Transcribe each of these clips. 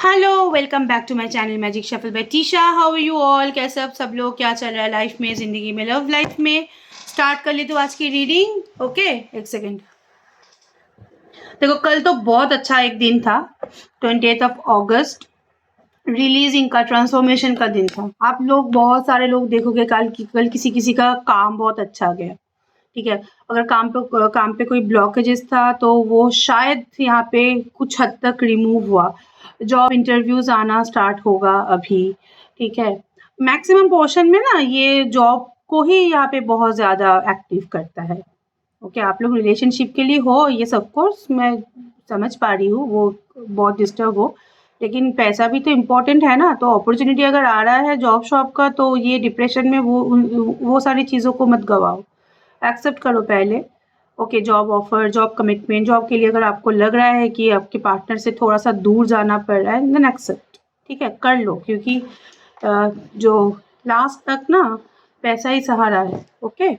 Hello, welcome back to my channel magic shuffle by Tisha. How are you all? कैसे आप सब लोग? क्या चल रहा है लाइफ में, ज़िंदगी में, लव लाइफ में? स्टार्ट कर ली तो आज की रीडिंग। ओके, एक सेकेंड। देखो, कल तो बहुत अच्छा एक दिन था। 28 रिलीजिंग का, ट्रांसफॉर्मेशन का दिन था। आप लोग, बहुत सारे लोग देखोगे कल किसी किसी का काम बहुत अच्छा गया। ठीक है, अगर काम पे कोई ब्लॉकेजेस था तो वो शायद यहाँ पे कुछ हद तक रिमूव हुआ। जॉब इंटरव्यूज आना स्टार्ट होगा अभी। ठीक है, मैक्सिमम पोर्शन में ना ये जॉब को ही यहाँ पे बहुत ज़्यादा एक्टिव करता है। ओके, आप लोग रिलेशनशिप के लिए हो, ये सब कोर्स मैं समझ पा रही हूँ, वो बहुत डिस्टर्ब हो, लेकिन पैसा भी तो इम्पोर्टेंट है ना। तो अपॉर्चुनिटी अगर आ रहा है जॉब शॉप का, तो ये डिप्रेशन में वो सारी चीज़ों को मत गवाओ, एक्सेप्ट करो पहले। Okay, job offer, job commitment, job के लिए अगर आपको लग रहा है कि आपके पार्टनर से थोड़ा सा दूर जाना पड़ रहा है, देन एक्सेप्ट। ठीक है, कर लो, क्योंकि जो लास्ट तक ना पैसा ही सहारा है। ओके,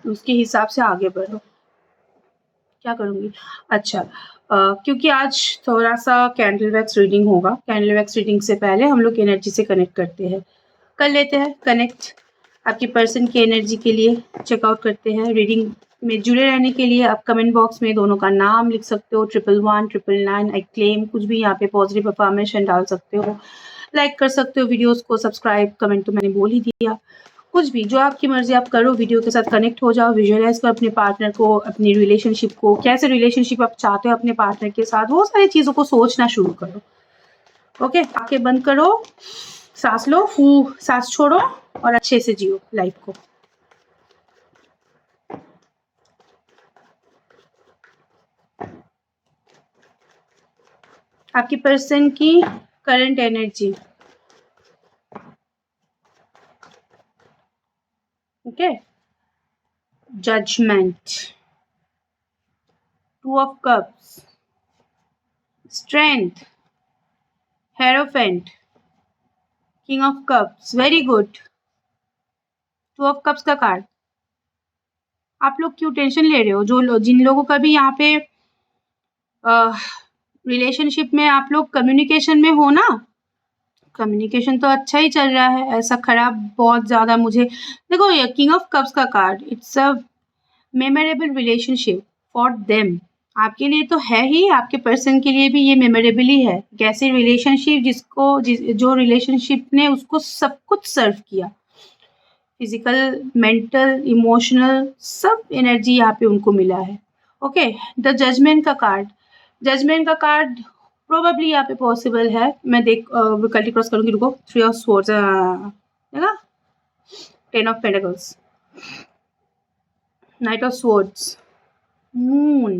उसके हिसाब से आगे बढ़ो। क्या करूँगी? अच्छा, क्योंकि आज थोड़ा सा कैंडल वैक्स रीडिंग होगा। कैंडल वैक्स रीडिंग से पहले हम लोग एनर्जी से कनेक्ट करते हैं, कर लेते हैं कनेक्ट। आपकी पर्सन की एनर्जी के लिए चेकआउट करते हैं। रीडिंग में जुड़े रहने के लिए आप कमेंट बॉक्स में दोनों का नाम लिख सकते हो, 11 999 आई क्लेम, कुछ भी यहाँ पे पॉजिटिव अफर्मेशन डाल सकते हो, लाइक कर सकते हो वीडियोस को, सब्सक्राइब, कमेंट तो मैंने बोल ही दिया। कुछ भी जो आपकी मर्जी आप करो, वीडियो के साथ कनेक्ट हो जाओ, विजुअलाइज करो अपने पार्टनर को, अपनी रिलेशनशिप को, कैसे रिलेशनशिप आप चाहते हो अपने पार्टनर के साथ, वो सारी चीज़ों को सोचना शुरू करो। ओके, आंखें बंद करो, सांस लो, सांस छोड़ो और अच्छे से जियो लाइफ को। आपकी पर्सन की current energy. Okay, judgement, 2 of cups, strength, hierophant, king of cups, very good. 2 of cups का कार्ड। आप लोग क्यों टेंशन ले रहे हो? जिन लोगों का भी यहाँ पे रिलेशनशिप में आप लोग कम्युनिकेशन में हो ना, कम्युनिकेशन तो अच्छा ही चल रहा है, ऐसा खराब बहुत ज़्यादा मुझे। देखो, ये किंग ऑफ कप्स का card, it's a memorable relationship for them. आपके लिए तो है ही, आपके पर्सन के लिए भी ये मेमोरेबल ही है। कैसी रिलेशनशिप जो रिलेशनशिप ने उसको सब कुछ सर्व किया, फिजिकल, मेंटल, इमोशनल, सब एनर्जी यहाँ पे उनको मिला है। ओके, द जजमेंट का कार्ड। जजमेंट का कार्ड प्रोबेबली यहाँ पे पॉसिबल है। मैं विकल्टी क्रॉस करूंगी, रुको। 3 ऑफ स्वॉर्ड्स है ना, 10 of pentacles, night of swords, moon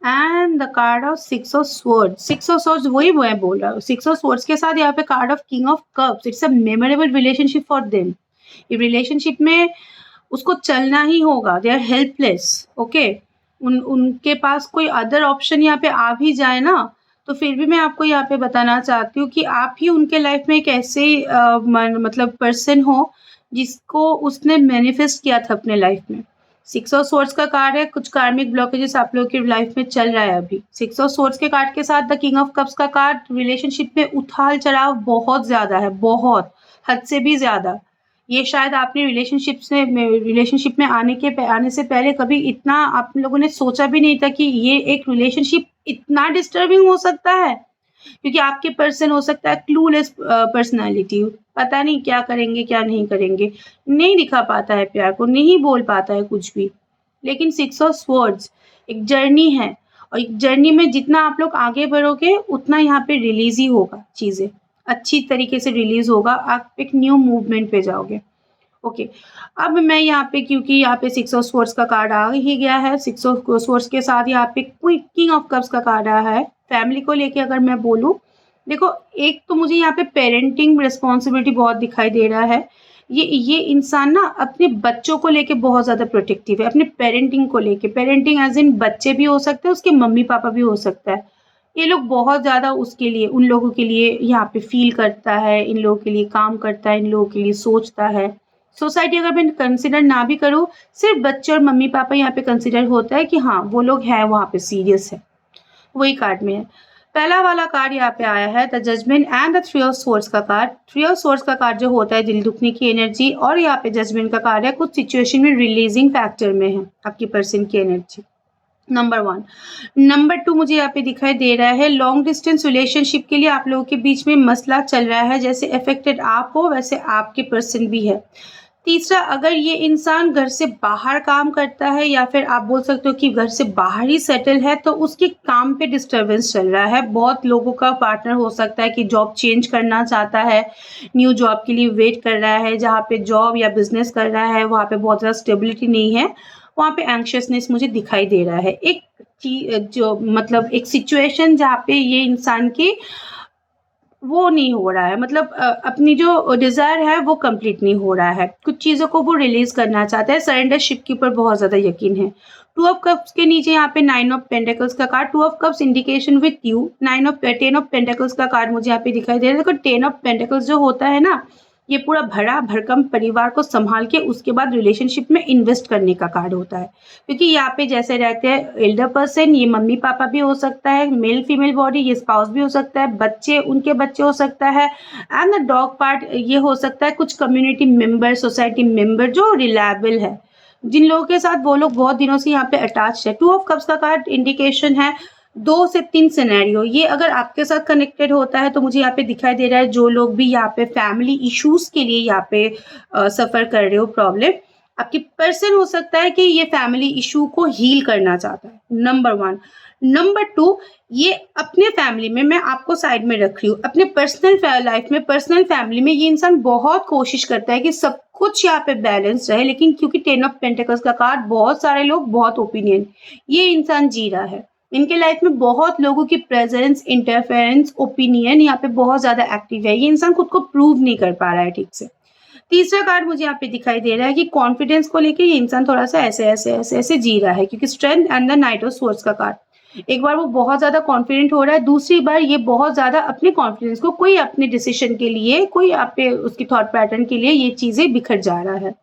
and the card of 6 of swords. 6 of swords वही मैं बोल रहा हूँ। 6 ऑफ स्वॉर्ड्स के साथ यहाँ पे card of king of cups. It's a memorable relationship for them. इस रिलेशनशिप में उसको चलना ही होगा, दे आर हेल्पलेस। ओके, उनके पास कोई अदर ऑप्शन यहाँ पे आ भी जाए ना, तो फिर भी मैं आपको यहाँ पे बताना चाहती हूँ कि आप ही उनके लाइफ में एक ऐसे मतलब पर्सन हो जिसको उसने मैनिफेस्ट किया था अपने लाइफ में। 6 ऑफ स्वॉर्ड्स का कार्ड है, कुछ कार्मिक ब्लॉकेजेस आप लोगों की लाइफ में चल रहा है अभी। 6 ऑफ स्वॉर्ड्स के कार्ड के साथ द किंग ऑफ कप्स का कार्ड, रिलेशनशिप में उतार चढ़ाव बहुत ज्यादा है, बहुत हद से भी ज्यादा। ये शायद आपने रिलेशनशिप में आने से पहले कभी इतना आप लोगों ने सोचा भी नहीं था कि ये एक रिलेशनशिप इतना डिस्टर्बिंग हो सकता है। क्योंकि आपके पर्सन हो सकता है क्लूलेस पर्सनालिटी, पता नहीं क्या करेंगे क्या नहीं करेंगे, नहीं दिखा पाता है प्यार को, नहीं बोल पाता है कुछ भी। लेकिन 6 ऑफ स्वॉर्ड्स एक जर्नी है, और एक जर्नी में जितना आप लोग आगे बढ़ोगे उतना यहाँ पे रिलीज ही होगा, चीजें अच्छी तरीके से रिलीज होगा, आप एक न्यू मूवमेंट पे जाओगे। ओके, अब मैं यहाँ पे, क्योंकि यहाँ पे 6 ऑफ स्वॉर्ड्स का कार्ड आ ही गया है, 6 ऑफ स्वॉर्ड्स के साथ यहाँ पे किंग ऑफ कप्स का कार्ड आया है। फैमिली को लेके अगर मैं बोलूँ, देखो, एक तो मुझे यहाँ पे पेरेंटिंग रिस्पॉन्सिबिलिटी बहुत दिखाई दे रहा है। ये इंसान ना अपने बच्चों को लेके बहुत ज़्यादा प्रोटेक्टिव है, अपने पेरेंटिंग को लेके। पेरेंटिंग एज इन बच्चे भी हो सकते हैं, उसके मम्मी पापा भी हो सकता है। ये लोग बहुत ज़्यादा उसके लिए, उन लोगों के लिए यहाँ पे फील करता है, इन लोगों के लिए काम करता है, इन लोगों के लिए सोचता है। सोसाइटी अगर मैं कंसिडर ना भी करूँ, सिर्फ बच्चे और मम्मी पापा यहाँ पे कंसिडर होता है कि हाँ वो लोग हैं वहाँ पे, सीरियस है, वही कार्ड में है। पहला वाला कार्ड यहाँ पे आया है the judgement and the three of swords का कार्ड। थ्री ऑफ सोर्ड्स का कार्ड जो होता है दिल दुखने की एनर्जी, और यहाँ पे जजमेंट का कार्ड है कुछ सिचुएशन में रिलीजिंग फैक्टर में है आपकी पर्सन की एनर्जी। नंबर 1। नंबर 2 मुझे यहाँ पे दिखाई दे रहा है लॉन्ग डिस्टेंस रिलेशनशिप के लिए आप लोगों के बीच में मसला चल रहा है, जैसे अफेक्टेड आप हो वैसे आपके पर्सन भी है। तीसरा, अगर ये इंसान घर से बाहर काम करता है या फिर आप बोल सकते हो कि घर से बाहर ही सेटल है, तो उसके काम पे डिस्टर्बेंस चल रहा है। बहुत लोगों का पार्टनर हो सकता है कि जॉब चेंज करना चाहता है, न्यू जॉब के लिए वेट कर रहा है, जहाँ पे जॉब या बिजनेस कर रहा है वहाँ पे बहुत ज़्यादा स्टेबिलिटी नहीं है, वहाँ पे एंग्शियसनेस मुझे दिखाई दे रहा है। एक जो मतलब एक सिचुएशन जहाँ पे ये इंसान की वो नहीं हो रहा है, मतलब अपनी जो डिज़ायर है वो कंप्लीट नहीं हो रहा है। कुछ चीज़ों को वो रिलीज़ करना चाहता है, सरेंडरशिप के ऊपर बहुत ज़्यादा यकीन है। टू ऑफ कप्स के नीचे यहाँ पे नाइन ऑफ पेंटिकल्स का card, two of cups indication with you, ten of pentacles का कार्ड मुझे यहाँ पे दिखाई दे रहा है। देखो टेन ऑफ पेंटिकल्स जो होता है ना, ये पूरा भरा भरकम परिवार को संभाल के उसके बाद रिलेशनशिप में इन्वेस्ट करने का कार्ड होता है। क्योंकि यहाँ पे जैसे रहते हैं एल्डर पर्सन, ये मम्मी पापा भी हो सकता है, मेल फीमेल बॉडी, ये स्पाउस भी हो सकता है, बच्चे उनके बच्चे हो सकता है, एंड द डॉग पार्ट ये हो सकता है कुछ कम्युनिटी मेंबर, सोसाइटी मेंबर जो रिलायबल है, जिन लोगों के साथ वो लोग बहुत दिनों से यहाँ पे अटैच है। टू ऑफ कप्स का कार्ड इंडिकेशन है 2 से 3 सिनेरियो, ये अगर आपके साथ कनेक्टेड होता है तो मुझे यहाँ पे दिखाई दे रहा है जो लोग भी यहाँ पे फैमिली इश्यूज के लिए यहाँ पे सफर कर रहे हो प्रॉब्लम, आपकी पर्सन हो सकता है कि ये फैमिली इशू को हील करना चाहता है। नंबर 1। नंबर 2, ये अपने फैमिली में, मैं आपको साइड में रख रही हूँ, अपने पर्सनल लाइफ में, पर्सनल फैमिली में ये इंसान बहुत कोशिश करता है कि सब कुछ यहाँ पे बैलेंस रहे, लेकिन क्योंकि टेन ऑफ पेंटिकल्स का कार्ड, बहुत सारे लोग, बहुत ओपिनियन, ये इंसान जी रहा है। इनके लाइफ में बहुत लोगों की प्रेजेंस, इंटरफेरेंस, ओपिनियन यहाँ पे बहुत ज्यादा एक्टिव है। ये इंसान खुद को प्रूव नहीं कर पा रहा है ठीक से। तीसरा कार्ड मुझे यहाँ पे दिखाई दे रहा है कि कॉन्फिडेंस को लेके ये इंसान थोड़ा सा ऐसे ऐसे ऐसे ऐसे जी रहा है, क्योंकि strength and the night of swords का कार्ड, एक बार वो बहुत ज्यादा कॉन्फिडेंट हो रहा है, दूसरी बार ये बहुत ज्यादा अपने कॉन्फिडेंस को, कोई अपने डिसीजन के लिए, कोई अपने उसकी थॉट पैटर्न के लिए ये चीजें बिखर जा रहा है।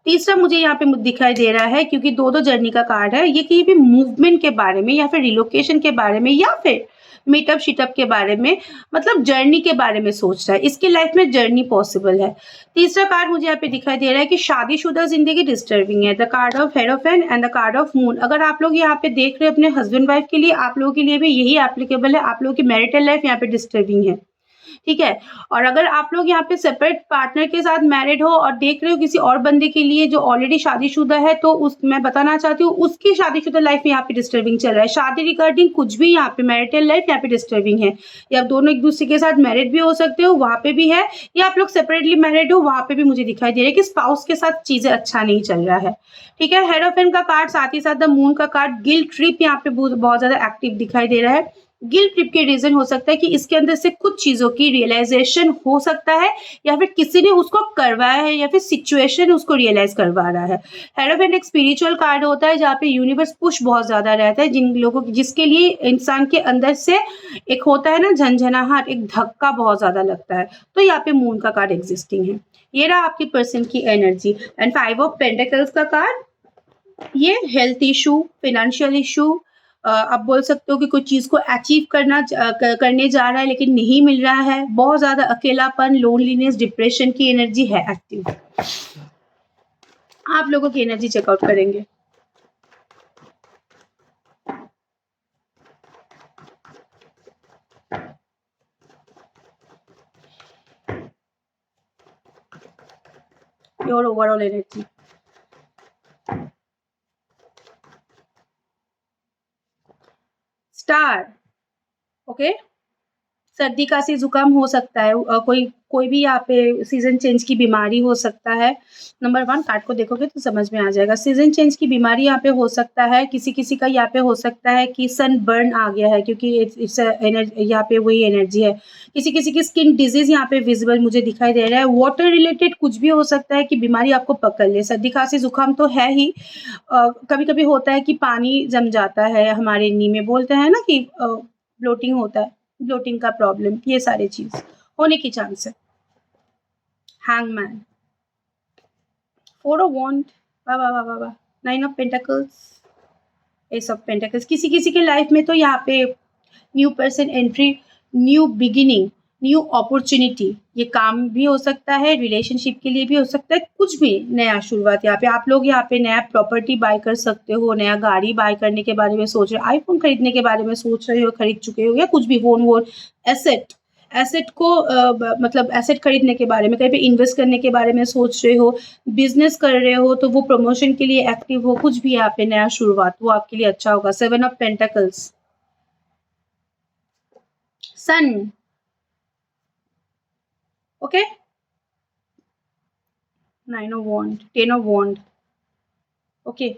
तीसरा मुझे यहाँ पे दिखाई दे रहा है, क्योंकि दो दो जर्नी का कार्ड है, ये कहीं भी मूवमेंट के बारे में या फिर रिलोकेशन के बारे में या फिर मीटअप शीटअप के बारे में, मतलब जर्नी के बारे में सोच रहा है, इसके लाइफ में जर्नी पॉसिबल है। तीसरा कार्ड मुझे यहाँ पे दिखाई दे रहा है कि शादीशुदा जिंदगी डिस्टर्बिंग है, the card of hierophant and the card of moon. अगर आप लोग यहाँ पे देख रहे हो अपने हस्बैंड वाइफ के लिए, आप लोगों के लिए भी यही एप्लीकेबल है, आप लोगों की मैरिटल लाइफ यहाँ पे डिस्टर्बिंग है, ठीक है। और अगर आप लोग यहाँ पे सेपरेट पार्टनर के साथ मैरिड हो और देख रहे हो किसी और बंदे के लिए जो ऑलरेडी शादीशुदा है, तो उस मैं बताना चाहती हूँ उसकी शादीशुदा लाइफ में यहाँ पे डिस्टर्बिंग चल रहा है, शादी रिगार्डिंग कुछ भी, यहाँ पे मैरिटल लाइफ यहाँ पे डिस्टर्बिंग है। या आप दोनों एक दूसरे के साथ मैरिड भी हो सकते हो, वहां पे भी है, या आप लोग सेपरेटली मैरिड हो, वहां पे भी मुझे दिखाई दे रहा है कि स्पाउस के साथ चीजें अच्छा नहीं चल रहा है, ठीक है। हेरोफेन का कार्ड, साथ ही साथ द मून का कार्ड, गिल्ट ट्रिप यहाँ पे बहुत ज्यादा एक्टिव दिखाई दे रहा है। गिल्ट ट्रिप के रीजन हो सकता है कि इसके अंदर से कुछ चीजों की रियलाइजेशन हो सकता है, या फिर किसी ने उसको करवाया है, या फिर सिचुएशन उसको रियलाइज करवा रहा है। हेरोफेंट एक स्पिरिचुअल कार्ड होता है जहाँ पे यूनिवर्स पुश बहुत ज्यादा रहता है, जिन लोगों जिसके लिए इंसान के अंदर से एक होता है ना झंझनाहट, एक धक्का बहुत ज्यादा लगता है, तो यहाँ पे मून का कार्ड एग्जिस्टिंग है। ये रहा आपकी पर्सन की एनर्जी। एंड 5 ऑफ पेंटिकल्स का कार्ड, ये हेल्थ इशू, फाइनेंशियल इशू, आप बोल सकते हो कि कोई चीज को अचीव करने जा रहा है लेकिन नहीं मिल रहा है, बहुत ज्यादा अकेलापन, लोनलीनेस, डिप्रेशन की एनर्जी है एक्टिव। आप लोगों की एनर्जी चेकआउट करेंगे। Your overall energy. Star, okay. सर्दी खांसी जुकाम हो सकता है, कोई भी यहाँ पे सीजन चेंज की बीमारी हो सकता है। नंबर 1 कार्ड को देखोगे तो समझ में आ जाएगा, सीजन चेंज की बीमारी यहाँ पे हो सकता है, किसी किसी का यहाँ पे हो सकता है कि सन बर्न आ गया है, क्योंकि इट्स यहाँ पे वही एनर्जी है। किसी किसी की स्किन डिजीज यहाँ पे विजिबल मुझे दिखाई दे रहा है। वाटर रिलेटेड कुछ भी हो सकता है कि बीमारी आपको पकड़ ले, सर्दी खांसी जुकाम तो है ही, कभी कभी होता है कि पानी जम जाता है हमारे नी में, बोलते हैं ना कि ब्लोटिंग होता है, ब्लोटिंग का प्रॉब्लम, ये सारी चीज होने की चांस है। हैंगमैन, 4 ऑफ वॉन्ड, वाह वाह वाह वाह वाह, 9 of pentacles, S of pentacles. किसी किसी के लाइफ में तो यहाँ पे new person entry, new beginning, new opportunity. ये काम भी हो सकता है, रिलेशनशिप के लिए भी हो सकता है, कुछ भी नया शुरुआत। यहाँ पे आप लोग यहाँ पे नया प्रॉपर्टी बाय कर सकते हो, नया गाड़ी बाय करने के बारे में सोच रहे हो, आईफोन खरीदने के बारे में सोच रहे हो, खरीद चुके हो, या कुछ भी फोन वोन, एसेट, एसेट को मतलब एसेट खरीदने के बारे में, कहीं पे इन्वेस्ट करने के बारे में सोच रहे हो, बिजनेस कर रहे हो तो वो प्रमोशन के लिए एक्टिव हो, कुछ भी यहाँ पे नया शुरुआत, वो आपके लिए अच्छा होगा। 7 of pentacles, sun, okay, 9 of wand, 10 of wand, okay,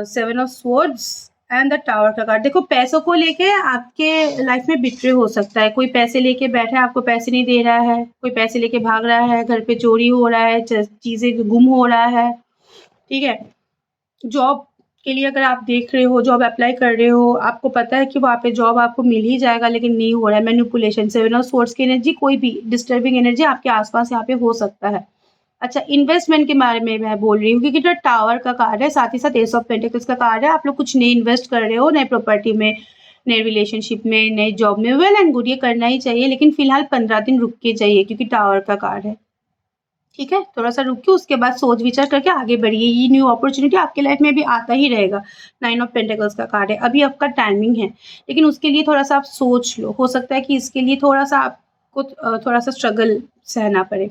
7 of swords and the tower का कार्ड। देखो, पैसों को लेके आपके लाइफ में बिट्रे हो सकता है। कोई पैसे लेके बैठा है, आपको पैसे नहीं दे रहा है, कोई पैसे लेके भाग रहा है, घर पे चोरी हो रहा है, चीजें गुम हो रहा है, ठीक है। जॉब के लिए अगर आप देख रहे हो, जॉब अप्लाई कर रहे हो, आपको पता है कि वहाँ पे जॉब आपको मिल ही जाएगा, लेकिन नहीं हो रहा है, मैनिपुलेशन। 7 ऑफ स्वॉर्ड्स की एनर्जी, कोई भी डिस्टर्बिंग एनर्जी आपके आसपास यहाँ पे हो सकता है। अच्छा, इन्वेस्टमेंट के बारे में मैं बोल रही हूँ, क्योंकि जो टावर का कार्ड है, साथ ही साथ एस ऑफ पेंटिकल्स का कार्ड है। आप लोग कुछ नए इन्वेस्ट कर रहे हो, नए प्रॉपर्टी में, नए रिलेशनशिप में, नए जॉब में, वेल एंड गुड, ये करना ही चाहिए, लेकिन फिलहाल 15 दिन रुक के चाहिए, क्योंकि टावर का कार्ड है, ठीक है। थोड़ा सा रुकिए, उसके बाद सोच विचार करके आगे बढ़िए। ये न्यू अपॉर्चुनिटी आपके लाइफ में भी आता ही रहेगा। 9 ऑफ पेंटिकल्स का कार्ड है, अभी आपका टाइमिंग है, लेकिन उसके लिए थोड़ा सा आप सोच लो। हो सकता है कि इसके लिए थोड़ा सा आपको थोड़ा सा स्ट्रगल सहना पड़े।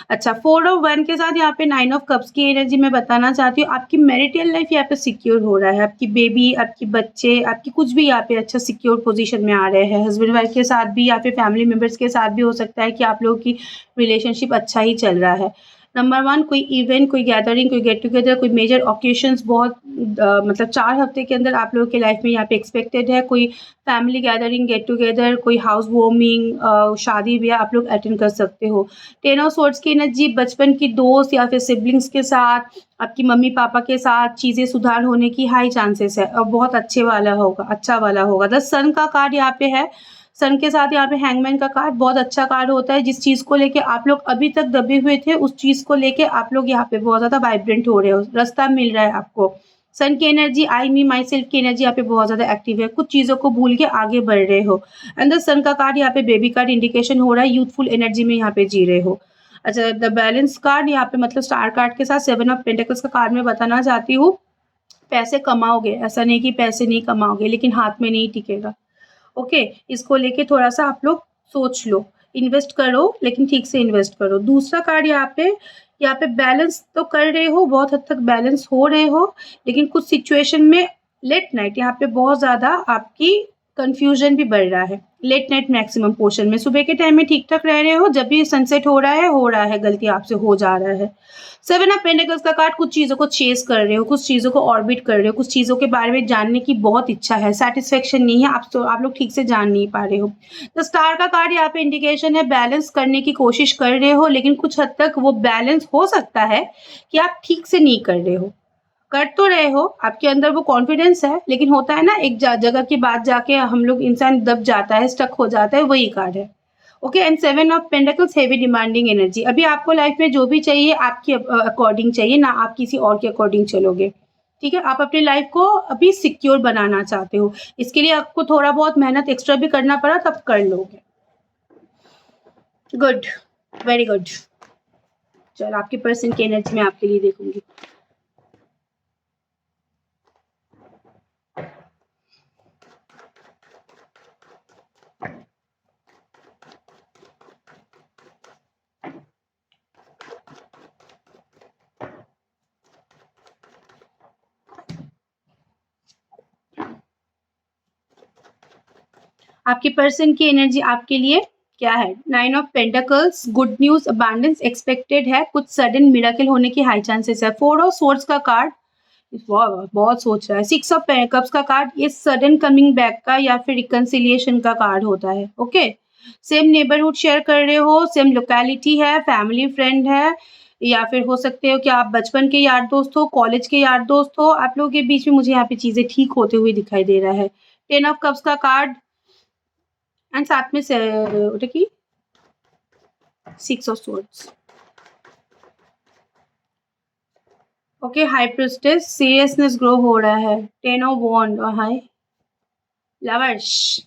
अच्छा, 4 ऑफ 1 के साथ यहाँ पे 9 ऑफ कप्स की एनर्जी मैं बताना चाहती हूँ। आपकी मैरिटल लाइफ यहाँ पे सिक्योर हो रहा है, आपकी बेबी, आपकी बच्चे, आपकी कुछ भी यहाँ पे अच्छा सिक्योर पोजीशन में आ रहे हैं। हस्बैंड वाइफ के साथ भी, या फिर फैमिली मेंबर्स के साथ भी हो सकता है कि आप लोगों की रिलेशनशिप अच्छा ही चल रहा है। नंबर 1, कोई इवेंट, कोई गैदरिंग, कोई गेट टुगेदर, कोई मेजर ऑकेशंस बहुत मतलब 4 हफ्ते के अंदर आप लोगों के लाइफ में यहाँ पे एक्सपेक्टेड है। कोई फैमिली गैदरिंग, गेट टुगेदर, कोई हाउस वार्मिंग, शादी ब्याह आप लोग अटेंड कर सकते हो। 10 ऑफ स्वॉर्ड्स की एनर्जी, बचपन की दोस्त या फिर सिबलिंग्स के साथ, आपकी मम्मी पापा के साथ चीज़ें सुधार होने की हाई चांसेस है, और बहुत अच्छे वाला होगा, अच्छा वाला होगा। द सन का कार्ड यहाँ पे है, सन के साथ यहाँ पे हैंगमैन का कार्ड बहुत अच्छा कार्ड होता है। जिस चीज़ को लेके आप लोग अभी तक दबे हुए थे, उस चीज़ को लेके आप लोग यहाँ पे बहुत ज़्यादा वाइब्रेंट हो रहे हो, रास्ता मिल रहा है आपको। सन की energy, I me my self की एनर्जी यहाँ पे बहुत ज़्यादा एक्टिव है, कुछ चीज़ों को भूल के आगे बढ़ रहे हो। एंड द सन का कार्ड यहाँ पे बेबी कार्ड इंडिकेशन हो रहा है, यूथफुल एनर्जी में यहाँ पे जी रहे हो। अच्छा, द बैलेंस कार्ड यहाँ पे मतलब स्टार कार्ड के साथ 7 ऑफ पेंटिकल्स का कार्ड मैं बताना चाहती हूँ। पैसे कमाओगे, ऐसा नहीं कि पैसे नहीं कमाओगे, लेकिन हाथ में नहीं टिकेगा, ओके। इसको लेके थोड़ा-सा आप लोग सोच लो, इन्वेस्ट करो, लेकिन ठीक से इन्वेस्ट करो। दूसरा कार्ड यहाँ पे बैलेंस तो कर रहे हो, बहुत हद तक बैलेंस हो रहे हो, लेकिन कुछ सिचुएशन में लेट नाइट यहाँ पे बहुत ज़्यादा आपकी कन्फ्यूज़न भी बढ़ रहा है। लेट नाइट मैक्सिमम पोर्शन में, सुबह के टाइम में ठीक-ठाक रह रहे हो, जब भी सनसेट हो रहा है, गलती आपसे हो जा रहा है। 7 ऑफ पेंटिकल्स का कार्ड, कुछ चीज़ों को चेस कर रहे हो, कुछ चीज़ों को ऑर्बिट कर रहे हो, कुछ चीज़ों के बारे में जानने की बहुत इच्छा है, सैटिस्फैक्शन नहीं है, आप लोग ठीक से जान नहीं पा रहे हो। तो स्टार का कार्ड यहाँ पे इंडिकेशन है, बैलेंस करने की कोशिश कर रहे हो, लेकिन कुछ हद तक वो बैलेंस हो सकता है कि आप ठीक से नहीं कर रहे हो। कर तो रहे हो, आपके अंदर वो कॉन्फिडेंस है, लेकिन होता है ना, एक जगह के बाद जाके हम लोग, इंसान दब जाता है, स्टक हो जाता है, वही कार्ड है। Okay, and 7 of pentacles, heavy demanding energy. अभी आपको लाइफ में जो भी चाहिए, आपकी अकॉर्डिंग चाहिए, ना आप किसी और के अकॉर्डिंग चलोगे, ठीक है। आप अपनी लाइफ को अभी सिक्योर बनाना चाहते हो, इसके लिए आपको थोड़ा बहुत मेहनत एक्स्ट्रा भी करना पड़ा, तब कर लोगे। Good, very good. चलो, आपके पर्सन की एनर्जी मैं आपके लिए देखूंगी। आपके पर्सन की एनर्जी आपके लिए क्या है? 9 of pentacles, good news, abundance expected है, कुछ सडन मिरेकल होने की हाई चांसेस है। 4 ऑफ स्वॉर्ड्स का कार्ड, वाह वाह, बहुत सोच रहा है। 6 ऑफ कप्स का कार्ड, ये सडन कमिंग बैक का या फिर रिकंसिलिएशन का कार्ड होता है, ओके। सेम नेबरहुड शेयर कर रहे हो, सेम लोकेलिटी है, फैमिली फ्रेंड है, या फिर हो सकते हो कि आप बचपन के यार दोस्त हो, कॉलेज के यार दोस्त हो, आप लोगों के बीच में मुझे यहाँ पे चीजें ठीक होते हुए दिखाई दे रहा है। 10 ऑफ कप्स का कार्ड एंड साथ में ওটা কি 6 of swords, okay. High priestess, seriousness grow हो रहा है। 10 ऑफ वॉन्ड और हाई लवर्स,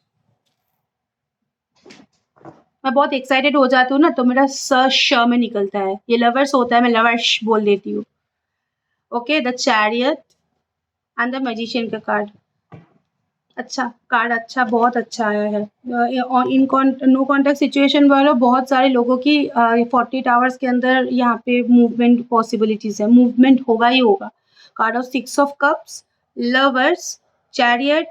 मैं बहुत एक्साइटेड हो जाती हूँ ना तो मेरा स श में निकलता है, ये लवर्स होता है, मैं लवर्स बोल देती हूँ। Okay, the chariot and the magician का कार्ड। अच्छा कार्ड, अच्छा, बहुत अच्छा आया है। इन नो कॉन्टैक्ट सिचुएशन वालों, बहुत सारे लोगों की 48 आवर्स के अंदर यहाँ पे मूवमेंट पॉसिबिलिटीज है, मूवमेंट होगा ही होगा। Card of 6 of cups, lovers, chariot,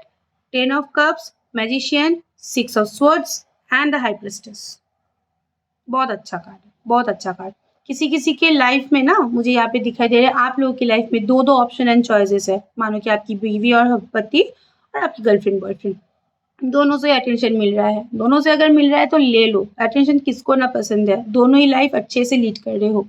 10 of cups, magician, 6 of swords and the high priestess. बहुत अच्छा कार्ड है, बहुत अच्छा कार्ड। किसी किसी के लाइफ में ना मुझे यहाँ पे दिखाई दे रहा है, आप लोगों की लाइफ में 2-2 ऑप्शन एंड चॉइसेस है। मानो कि आपकी बीवी और पति और आपकी गर्लफ्रेंड बॉयफ्रेंड, दोनों से अटेंशन मिल रहा है। दोनों से अगर मिल रहा है तो ले लो, अटेंशन किसको ना पसंद है, दोनों ही लाइफ अच्छे से लीड कर रहे हो।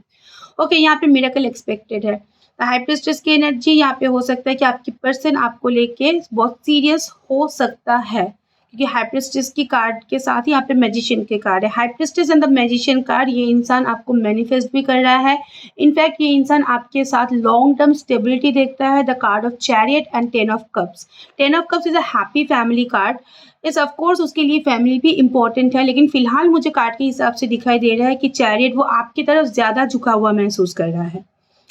ओके, यहाँ पे मिरेकल एक्सपेक्टेड है। हाई प्रिस्टेस की एनर्जी यहाँ पे हो सकता है कि आपकी पर्सन आपको लेके बहुत सीरियस हो सकता है, क्योंकि हाई प्रिस्टेस की कार्ड के साथ ही यहाँ पे मैजिशियन के कार्ड है। High priestess and the magician card, ये इंसान आपको मैनिफेस्ट भी कर रहा है। इनफैक्ट ये इंसान आपके साथ लॉन्ग टर्म स्टेबिलिटी देखता है। The card of chariot and 10 of cups, 10 of cups is a happy family card. इस ऑफ कोर्स उसके लिए फैमिली भी इंपॉर्टेंट है, लेकिन फिलहाल मुझे कार्ड के हिसाब से दिखाई दे रहा है कि चैरियट वो आपकी तरफ ज़्यादा झुका हुआ महसूस कर रहा है।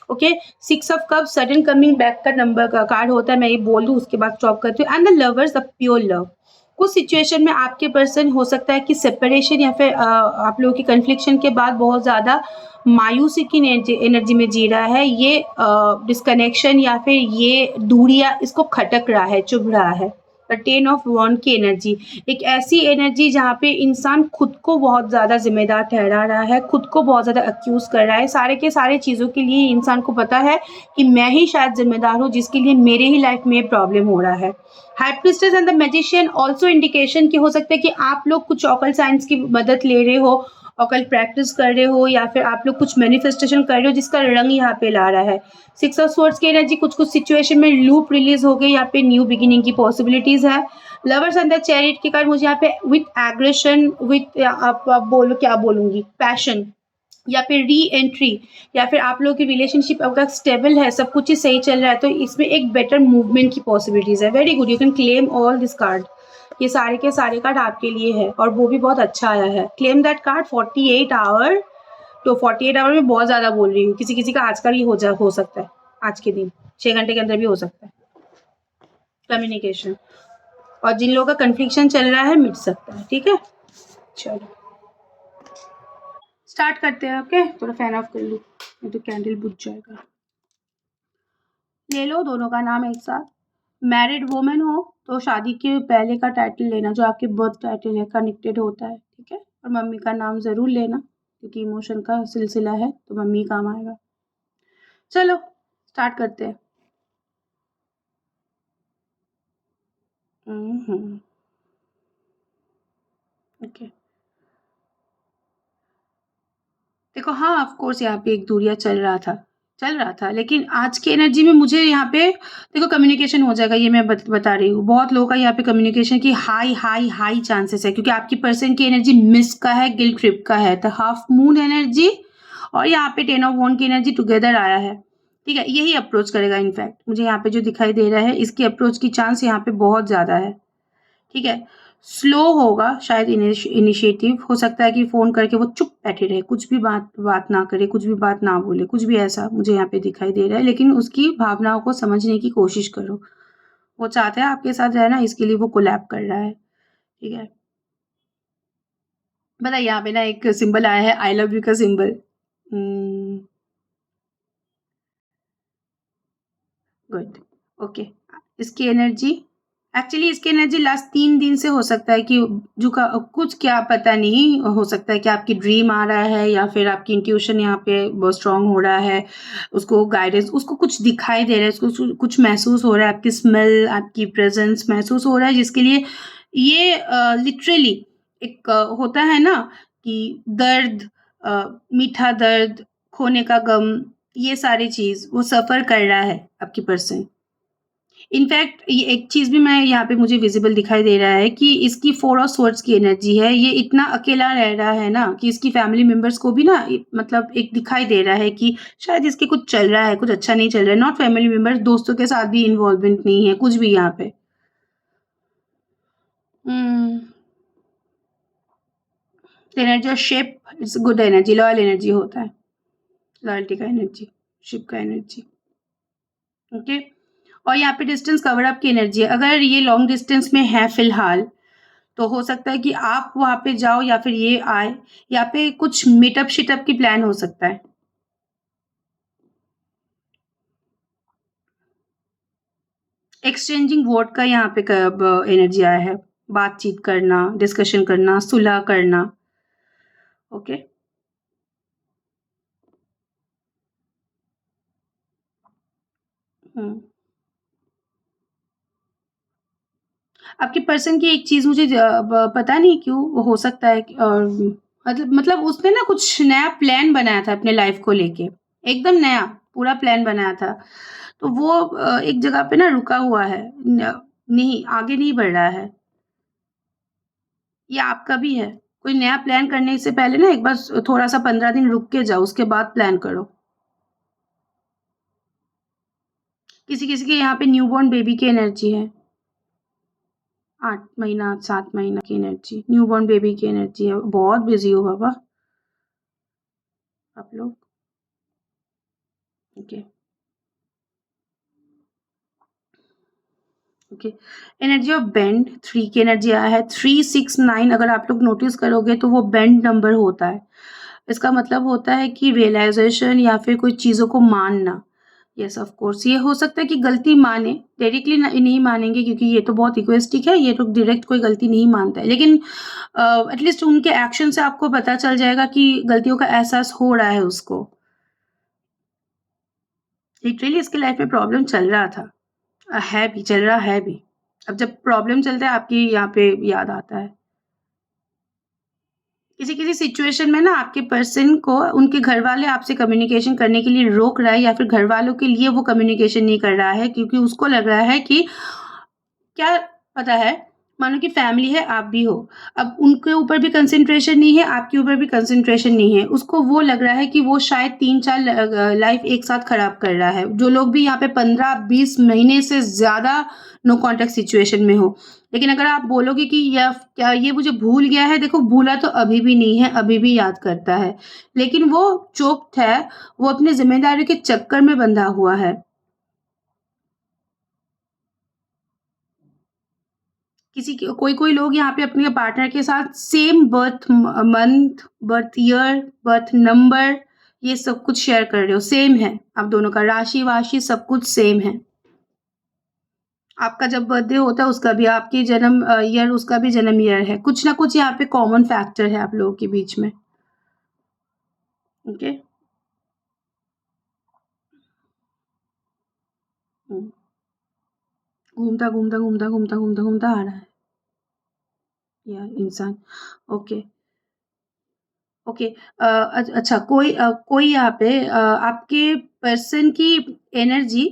Okay, 6 of cup sudden coming back का नंबर का कार्ड होता है, मैं ये बोल दूँ उसके बाद स्टॉप करती हूँ। And the lovers, the pure love. कुछ सिचुएशन में आपके पर्सन हो सकता है कि सेपरेशन या फिर आप लोगों की कन्फ्लिक्शन के बाद बहुत ज़्यादा मायूसी की एनर्जी में जी रहा है। ये डिस्कनेक्शन या फिर ये दूरियां इसको खटक रहा है, चुभ रहा है। टेन ऑफ वॉन्ड की एनर्जी, एक ऐसी एनर्जी जहाँ पे इंसान खुद को बहुत ज़्यादा जिम्मेदार ठहरा रहा है, खुद को बहुत ज़्यादा अक्यूज़ कर रहा है। सारे के सारे चीज़ों के लिए इंसान को पता है कि मैं ही शायद जिम्मेदार हूँ, जिसके लिए मेरे ही लाइफ में प्रॉब्लम हो रहा है। High priestess and the magician also indication कि हो सकता है कि आप लोग कुछ ऑकल्ट साइंस की मदद ले रहे हो, ऑकल्ट प्रैक्टिस कर रहे हो, या फिर आप लोग कुछ मैनिफेस्टेशन कर रहे हो जिसका रंग यहाँ पे ला रहा है। 6 ऑफ स्वॉर्ड्स की एनर्जी, कुछ कुछ सिचुएशन में लूप रिलीज हो गई, यहाँ पे न्यू बिगिनिंग की पॉसिबिलिटीज है। लवर्स एंड द चैरियट के कार्ड मुझे यहाँ पे विथ एग्रेशन, विथ आप बोलो क्या बोलूंगी, पैशन या फिर री एंट्री, या फिर आप लोगों की रिलेशनशिप अगर स्टेबल है, सब कुछ ही सही चल रहा है, तो इसमें एक बेटर मूवमेंट की पॉसिबिलिटीज है। Very good, you can claim all this card. ये सारे के सारे कार्ड आपके लिए है और वो भी बहुत अच्छा आया है। Claim that card 48 hour. तो 48 आवर में बहुत ज़्यादा बोल रही हूँ, किसी किसी का आज का भी हो सकता है, आज के दिन 6 घंटे के अंदर भी हो सकता है कम्युनिकेशन। और जिन लोगों का कन्फ्लिक्शन चल रहा है मिट सकता है। ठीक है, चलो स्टार्ट करते हैं। ओके, थोड़ा फैन ऑफ कर लूँ, नहीं तो कैंडल बुझ जाएगा। ले लो दोनों का नाम एक साथ। मैरिड वुमेन हो तो शादी के पहले का टाइटल लेना, जो आपके बर्थ टाइटल है, कनेक्टेड होता है। ठीक है, और मम्मी का नाम ज़रूर लेना, क्योंकि इमोशन का सिलसिला है तो मम्मी काम आएगा। चलो स्टार्ट करते हैं। ओके, देखो, हाँ ऑफ कोर्स यहाँ पे एक दूरिया चल रहा था, लेकिन आज की एनर्जी में मुझे यहाँ पे देखो कम्युनिकेशन हो जाएगा, ये मैं बता रही हूँ। बहुत लोगों का यहाँ पे कम्युनिकेशन की हाई हाई हाई चांसेस है, क्योंकि आपकी पर्सन की एनर्जी मिस का है, गिल्ट ट्रिप का है, तो हाफ मून एनर्जी और यहाँ पे 10 ऑफ वॉन्ड की एनर्जी टुगेदर आया है। ठीक है, यही अप्रोच करेगा। इनफैक्ट मुझे यहाँ पे जो दिखाई दे रहा है, इसकी अप्रोच की चांस यहाँ पे बहुत ज़्यादा है। ठीक है, स्लो होगा शायद इनिशिएटिव, हो सकता है कि फ़ोन करके वो चुप बैठे रहे, कुछ भी बात ना करे, कुछ भी बात ना बोले, कुछ भी ऐसा मुझे यहाँ पे दिखाई दे रहा है। लेकिन उसकी भावनाओं को समझने की कोशिश करो, वो चाहता है आपके साथ रहना, इसके लिए वो कोलैब कर रहा है। ठीक है, पता है यहाँ पे ना एक सिंबल आया है, आई लव यू का सिंबल। Good, okay. इसकी एनर्जी, एक्चुअली इसकी एनर्जी लास्ट 3 दिन से हो सकता है कि जो का कुछ क्या पता नहीं, हो सकता है कि आपकी ड्रीम आ रहा है या फिर आपकी इंट्यूशन यहाँ पे बहुत स्ट्रांग हो रहा है, उसको गाइडेंस, उसको कुछ दिखाई दे रहा है, उसको कुछ महसूस हो रहा है, आपकी स्मेल, आपकी प्रेजेंस महसूस हो रहा है, जिसके लिए ये लिटरली एक होता है ना कि दर्द, मीठा दर्द, खोने का गम, ये सारी चीज़ वो सफ़र कर रहा है आपकी पर्सन। इनफैक्ट ये एक चीज़ भी मैं यहाँ पे मुझे विज़िबल दिखाई दे रहा है कि इसकी 4 ऑफ स्वॉर्ड्स की एनर्जी है। ये इतना अकेला रह रहा है ना कि इसकी फैमिली मेंबर्स को भी ना मतलब एक दिखाई दे रहा है कि शायद इसके कुछ चल रहा है, कुछ अच्छा नहीं चल रहा है। नॉट फैमिली मेंबर्स, दोस्तों के साथ भी इन्वॉल्वमेंट नहीं है, कुछ भी यहाँ पे। एनर्जी और ship, it's good energy, loyal energy होता है, लॉयल्टी का एनर्जी, शिप का एनर्जी। ओके, और यहाँ पे डिस्टेंस कवर अप की एनर्जी है। अगर ये लॉन्ग डिस्टेंस में है फिलहाल, तो हो सकता है कि आप वहाँ पे जाओ या फिर ये आए, यहाँ पे कुछ मीटअप शिटअप की प्लान हो सकता है। एक्सचेंजिंग वर्ड का यहाँ पे एनर्जी आया है, बातचीत करना, डिस्कशन करना, सुलह करना। ओके, हम्म। आपके पर्सन की एक चीज मुझे पता नहीं क्यों हो सकता है मतलब उसने ना कुछ नया प्लान बनाया था अपने लाइफ को लेके, एकदम नया पूरा प्लान बनाया था। तो वो एक जगह पे ना रुका हुआ है, नहीं आगे नहीं बढ़ रहा है। ये आपका भी है, कोई नया प्लान करने से पहले ना एक बार थोड़ा सा 15 दिन रुक के जाओ, उसके बाद प्लान करो। किसी किसी के यहाँ पे न्यूबॉर्न बेबी की एनर्जी है, 8 महीना 7 महीना की एनर्जी, न्यूबॉर्न बेबी की एनर्जी है। बहुत बिजी हो बाबा आप लोग। Okay, okay, energy of bend 3 की एनर्जी आया है, 369। अगर आप लोग नोटिस करोगे तो वो बेंड नंबर होता है। इसका मतलब होता है कि रियलाइजेशन या फिर कोई चीज़ों को मानना। यस ऑफ कोर्स, ये हो सकता है कि गलती माने, डायरेक्टली नहीं मानेंगे क्योंकि ये तो बहुत इगोइस्टिक है, ये तो डायरेक्ट कोई गलती नहीं मानता है, लेकिन एटलीस्ट उनके एक्शन से आपको पता चल जाएगा कि गलतियों का एहसास हो रहा है उसको। लिटरली इसके लाइफ में प्रॉब्लम चल रहा था, है भी, चल रहा है भी। अब जब प्रॉब्लम चलता है आपकी यहाँ पे याद आता है। किसी-किसी सिचुएशन में ना आपके पर्सन को उनके घरवाले आपसे कम्युनिकेशन करने के लिए रोक रहा है या फिर घरवालों के लिए वो कम्युनिकेशन नहीं कर रहा है क्योंकि उसको लग रहा है कि क्या पता है, मानो कि फैमिली है, आप भी हो। अब उनके ऊपर भी कंसंट्रेशन नहीं है, आपके ऊपर भी कंसंट्रेशन नहीं है। उसको वो लग रहा है कि वो शायद 3-4 लाइफ एक साथ खराब कर रहा है। जो लोग भी यहाँ पे 15-20 महीने से ज़्यादा नो कॉन्टैक्ट सिचुएशन में हो। लेकिन अगर आप बोलोगे कि या क्या ये मुझे भूल गया है, देखो भूला तो अभी भी नहीं है, अभी भी याद करता है। लेकिन वो चोप्ड है, वो अपनी ज़िम्मेदारी के चक्कर में बंधा हुआ है। किसी के कोई-कोई लोग यहाँ पे अपने पार्टनर के साथ same birth month, birth year, birth number, ये सब कुछ शेयर कर रहे हो, सेम है। आप दोनों का राशि-वाशि सब कुछ सेम है। आपका जब बर्थडे होता है उसका भी, आपकी जन्म ईयर उसका भी जन्म ईयर है। कुछ ना कुछ यहाँ पे कॉमन फैक्टर है आप लोगों के बीच में। ओके? हुँ। घूमता, घूमता, घूमता, घूमता, घूमता, घूमता आ रहा है यह इंसान। ओके। ओके, अच्छा, कोई यहाँ पे आपके पर्सन की एनर्जी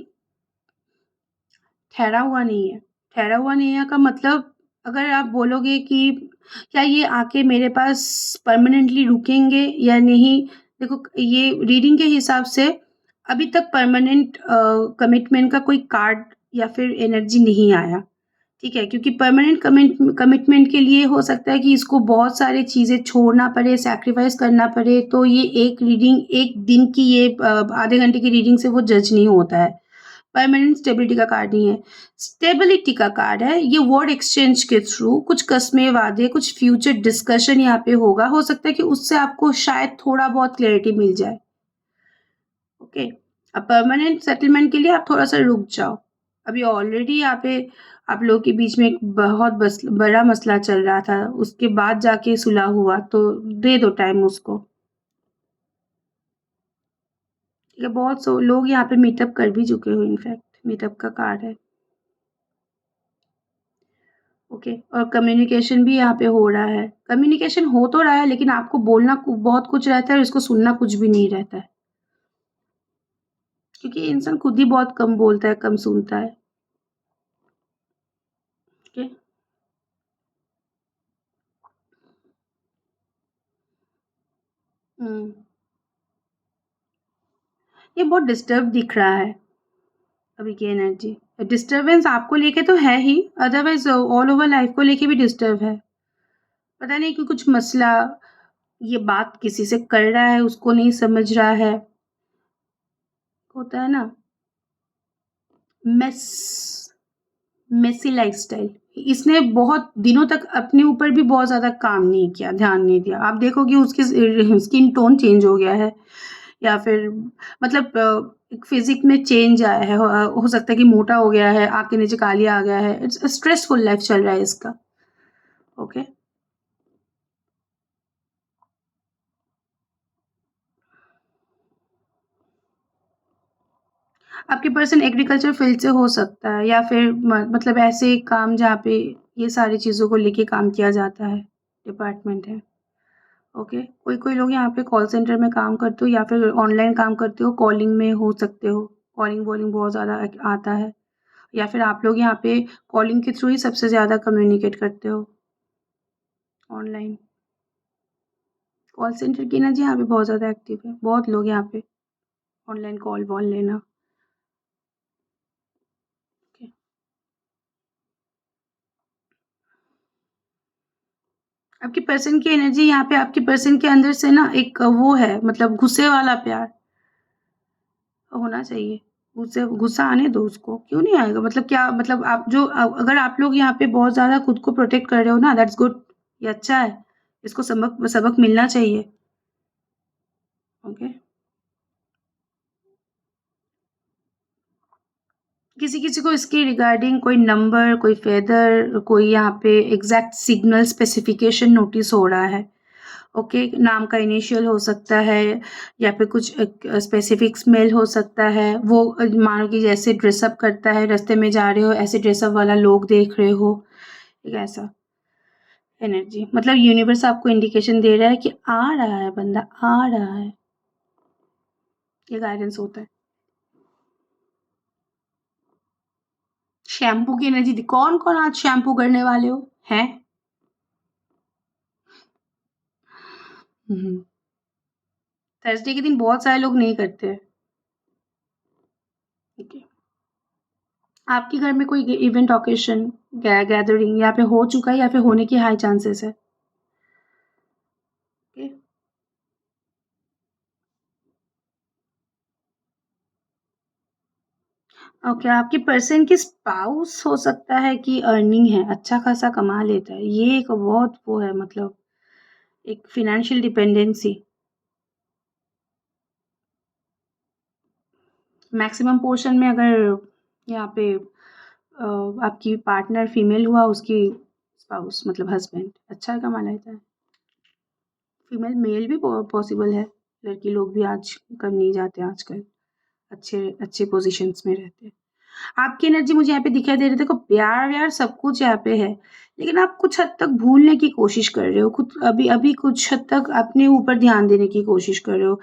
ठहरा हुआ नहीं है। ठहरा हुआ नहीं है का मतलब, अगर आप बोलोगे कि क्या ये आके मेरे पास परमानेंटली रुकेंगे या नहीं? देखो ये रीडिंग के हिसाब से अभी तक परमानेंट कमिटमेंट का कोई कार्ड या फिर एनर्जी नहीं आया। ठीक है? क्योंकि परमानेंट कमिटमेंट के लिए हो सकता है कि इसको बहुत सारी चीज़ें छोड़ना पड़े, सैक्रिफाइस करना पड़े, तो ये एक रीडिंग 1 दिन की ये आधे घंटे की रीडिंग से वो जज नहीं होता है। परमानेंट स्टेबिलिटी का कार्ड नहीं है। स्टेबिलिटी का कार्ड है, ये वर्ड एक्सचेंज के थ्रू कुछ कस्में, वादे, कुछ फ्यूचर डिस्कशन यहाँ पे होगा। हो सकता है कि उससे आपको शायद थोड़ा बहुत क्लैरिटी मिल जाए। ओके? अब परमानेंट सेटलमेंट के लिए आप थोड़ा-सा रुक जाओ। अभी ऑलरेडी यहाँ पे आप लोगों के बीच में एक बहुत बड़ा मसला चल रहा था, उसके बाद जाके सुलह हुआ, तो दे दो टाइम उसको। ये बहुत सो लोग यहाँ पे मीटअप कर भी चुके हो, इनफैक्ट मीटअप का कार्ड है। ओके, और कम्युनिकेशन भी यहाँ पे हो रहा है। कम्युनिकेशन हो तो रहा है लेकिन आपको बोलना बहुत कुछ रहता है और इसको सुनना कुछ भी नहीं रहता है। क्योंकि ये इंसान खुद ही बहुत कम बोलता है, कम सुनता है। ओके, हम्म, ये बहुत डिस्टर्ब दिख रहा है अभी की एनर्जी। डिस्टर्बेंस आपको लेके तो है ही, अदरवाइज ऑल ओवर लाइफ को लेके भी डिस्टर्ब है। पता नहीं कि कुछ मसला, ये बात किसी से कर रहा है, उसको नहीं समझ रहा है, होता है ना। मेस मेसी लाइफस्टाइल, इसने बहुत दिनों तक अपने ऊपर भी बहुत ज़्यादा काम नहीं किया, ध्यान नहीं दिया। आप देखोगे उसकी स्किन टोन चेंज हो गया है, या फिर मतलब एक फिज़िक में चेंज आया है, हो सकता है कि मोटा हो गया है, आँख के नीचे काली आ गया है। इट्स स्ट्रेसफुल लाइफ चल रहा है इसका। ओके। आपके पर्सन एग्रीकल्चर फील्ड से हो सकता है, या फिर मतलब ऐसे काम जहाँ पे ये सारी चीज़ों को लेके काम किया जाता है, डिपार्टमेंट है। ओके। कोई-कोई लोग यहाँ पे कॉल सेंटर में काम करते हो, या फिर ऑनलाइन काम करते हो, कॉलिंग में हो सकते हो। कॉलिंग-वॉलिंग बहुत ज़्यादा आता है, या फिर आप लोग यहाँ पे कॉलिंग के थ्रू ही सबसे ज़्यादा कम्युनिकेट करते हो ऑनलाइन। कॉल सेंटर की एनर्जी यहाँ पे बहुत ज़्यादा एक्टिव है, बहुत लोग यहाँ पे ऑनलाइन कॉल-वॉल लेना। ओके। आपके पर्सन की एनर्जी यहाँ पे, आपके पर्सन के अंदर से ना एक वो है, मतलब गुस्से वाला प्यार होना चाहिए। गुस्सा आने दो उसको, क्यों नहीं आएगा? मतलब क्या मतलब, आप जो अगर आप लोग यहाँ पे बहुत ज़्यादा खुद को प्रोटेक्ट कर रहे हो ना, दैट्स गुड, ये अच्छा है। इसको सबक सबक मिलना चाहिए। ओके। किसी-किसी को इसके रिगार्डिंग कोई नंबर, कोई फेदर, कोई यहाँ पे एग्ज़ैक्ट सिग्नल स्पेसिफ़िकेशन नोटिस हो रहा है। ओके, नाम का इनिशियल हो सकता है, या फिर कुछ एक स्पेसिफिक स्मेल हो सकता है। वो मानो कि जैसे ड्रेसअप करता है, रास्ते में जा रहे हो, ऐसे ड्रेसअप वाला लोग देख रहे हो, एक ऐसा एनर्जी। मतलब यूनिवर्स आपको इंडिकेशन दे रहा है कि आ रहा है बंदा, आ रहा है। ये गाइडेंस होता है। शैम्पू की एनर्जी, कौन-कौन आज शैम्पू करने वाले हो? हैं? हुँ। थर्सडे के दिन बहुत सारे लोग नहीं करते हैं। ठीक है। आपके घर में कोई इवेंट ऑकेशन, गैदरिंग यहाँ पे हो चुका है, या फिर होने की हाई चांसेस है? ओके। ओके, आपके पर्सन की स्पाउस हो सकता है कि अर्निंग है, अच्छा खासा कमा लेता है। ये एक बहुत वो है, मतलब एक फ़ाइनेंशियल डिपेंडेंसी। मैक्सिमम पोर्शन में अगर यहाँ पे आपकी पार्टनर फीमेल हुआ, उसकी स्पाउस मतलब हस्बैंड अच्छा कमा लेता है। फीमेल मेल भी पॉसिबल है, लड़की लोग भी आज कर नहीं जाते आजकल, अच्छे अच्छे पोजीशंस में रहते हैं। आपकी एनर्जी मुझे यहाँ पे दिखाई दे रही है, देखो प्यार-व्यार सब कुछ यहाँ पे है, लेकिन आप कुछ हद तक भूलने की कोशिश कर रहे हो, खुद अभी अभी कुछ हद तक अपने ऊपर ध्यान देने की कोशिश कर रहे हो।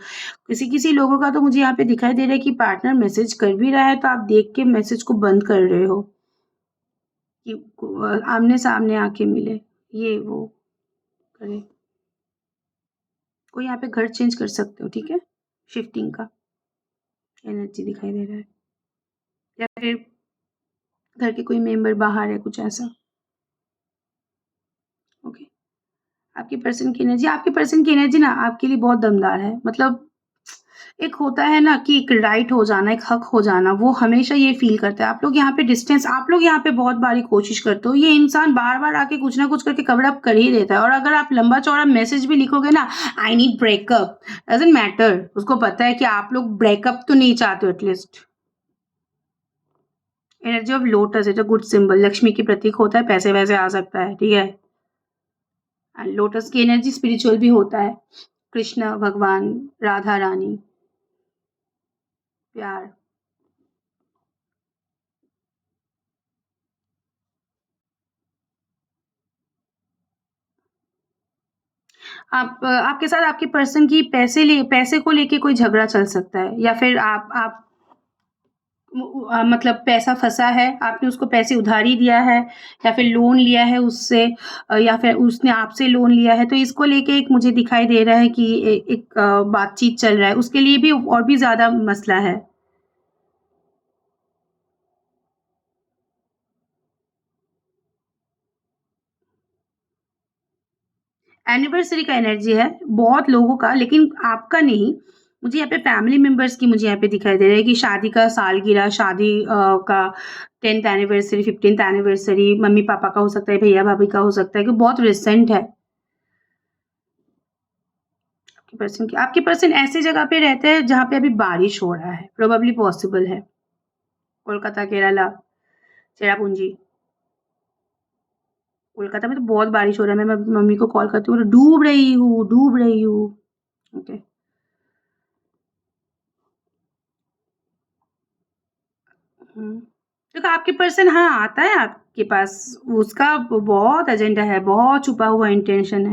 किसी-किसी लोगों का तो मुझे यहाँ पे दिखाई दे रहा है कि पार्टनर मैसेज कर भी रहा है, तो आप देख के मैसेज को बंद कर रहे हो कि आमने-सामने आके मिले, ये वो करे। कोई यहाँ पे घर चेंज कर सकते हो, ठीक है? शिफ्टिंग का एनर्जी दिखाई दे रहा है, या फिर घर के कोई मेंबर बाहर है, कुछ ऐसा। ओके। आपके पर्सन की एनर्जी ना आपके लिए बहुत दमदार है। मतलब एक होता है ना कि एक राइट हो जाना, एक हक हो जाना, वो हमेशा ये फ़ील करता है। आप लोग यहाँ पे बहुत बारी कोशिश करते हो, ये इंसान बार-बार आके कुछ ना कुछ करके कवर अप कर ही देता है, और अगर आप लंबा-चौड़ा मैसेज भी लिखोगे ना, I need breakup, doesn't matter, उसको पता है कि आप लोग ब्रेकअप तो नहीं चाहते हो at least. Energy of lotus is a good symbol, Lakshmi की प्रतीक होता है, पैसे-वैसे आ सकता है, ठीक है? एंड लोटस की एनर्जी स्पिरिचुअल भी होता है। कृष्ण भगवान, राधा रानी, प्यार। आपके साथ आपके पर्सन की पैसे को लेके कोई झगड़ा चल सकता है, या फिर आप मतलब पैसा फँसा है, आपने उसको पैसे उधारी दिया है, या फिर लोन लिया है उससे, या फिर उसने आपसे लोन लिया है, तो इसको लेके एक मुझे दिखाई दे रहा है कि एक बातचीत चल रहा है, उसके लिए भी और भी ज़्यादा मसला है। एनिवर्सरी का एनर्जी है बहुत लोगों का, लेकिन आपका नहीं। मुझे यहाँ पे फैमिली मेंबर्स की मुझे यहाँ पे दिखाई दे रहा है कि शादी का सालगिरह, शादी का 10th anniversary, 15th anniversary, mummy papa का हो सकता है, भैया भाभी का हो सकता है, कि बहुत रिसेंट है। आपके पर्सन ऐसे जगह पे रहते हैं जहाँ पे अभी बारिश हो रहा है, प्रोबेबली पॉसिबल है कोलकाता, केरला, चेरापूंजी। कोलकाता में तो बहुत बारिश हो रहा है। मैं मम्मी को कॉल करती हूँ, डूब रही हूँ, डूब रही हूँ। ओके, देखो आपके पर्सन हाँ आता है आपके पास, उसका बहुत एजेंडा है, बहुत छुपा हुआ इंटेंशन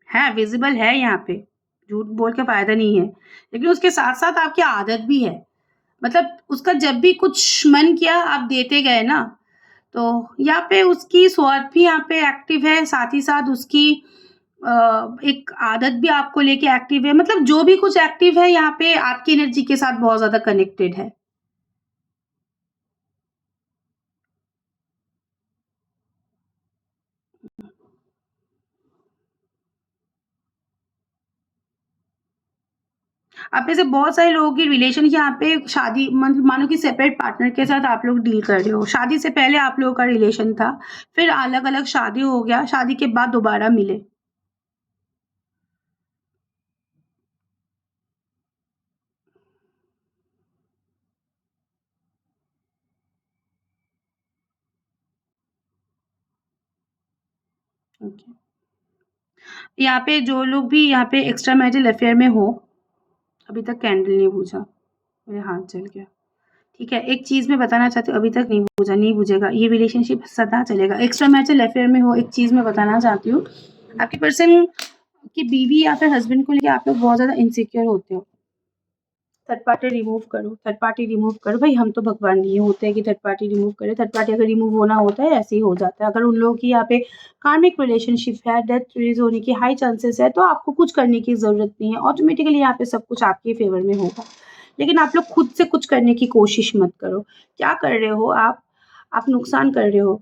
है विजिबल है यहाँ पे, झूठ बोल के फायदा नहीं है। लेकिन उसके साथ साथ आपकी आदत भी है, मतलब उसका जब भी कुछ मन किया आप देते गए ना, तो यहाँ पे उसकी स्वार्थ भी यहाँ पे एक्टिव है, साथ ही साथ उसकी एक आदत भी आपको लेके एक्टिव है। मतलब जो भी कुछ एक्टिव है यहाँ पे आपकी एनर्जी के साथ बहुत ज़्यादा कनेक्टेड है। आप में से बहुत सारे लोगों की रिलेशन यहाँ पे शादी, मानो कि सेपरेट पार्टनर के साथ आप लोग डील कर रहे हो। शादी से पहले आप लोगों का रिलेशन था, फिर अलग-अलग शादी हो गया, शादी के बाद दोबारा मिले। ओके। यहाँ पे जो लोग भी यहाँ पे एक्स्ट्रा मैरिटल अफेयर में हो, अभी तक कैंडल नहीं बुझा, मेरे हाथ जल गया। ठीक है, एक चीज़ मैं बताना चाहती हूँ, अभी तक नहीं बुझा, नहीं बुझेगा, ये रिलेशनशिप सदा चलेगा। एक्स्ट्रा मैरिटल अफेयर में हो, एक चीज़ मैं बताना चाहती हूँ, आपके पर्सन की बीवी या फिर हस्बैंड को लेके आप लोग बहुत ज़्यादा इनसिक्योर होते हो। थर्ड पार्टी रिमूव करो, थर्ड पार्टी रिमूव करो। भाई हम तो भगवान नहीं होते हैं कि थर्ड पार्टी रिमूव करें। थर्ड पार्टी अगर रिमूव होना होता है ऐसे ही हो जाता है। अगर उन लोगों की यहाँ पे कार्मिक रिलेशनशिप है, डेथ रिलीज होने की हाई चांसेस है, तो आपको कुछ करने की ज़रूरत नहीं है। ऑटोमेटिकली यहाँ पे सब कुछ आपके फेवर में होगा। लेकिन आप लोग खुद से कुछ करने की कोशिश मत करो। क्या कर रहे हो आप नुकसान कर रहे हो,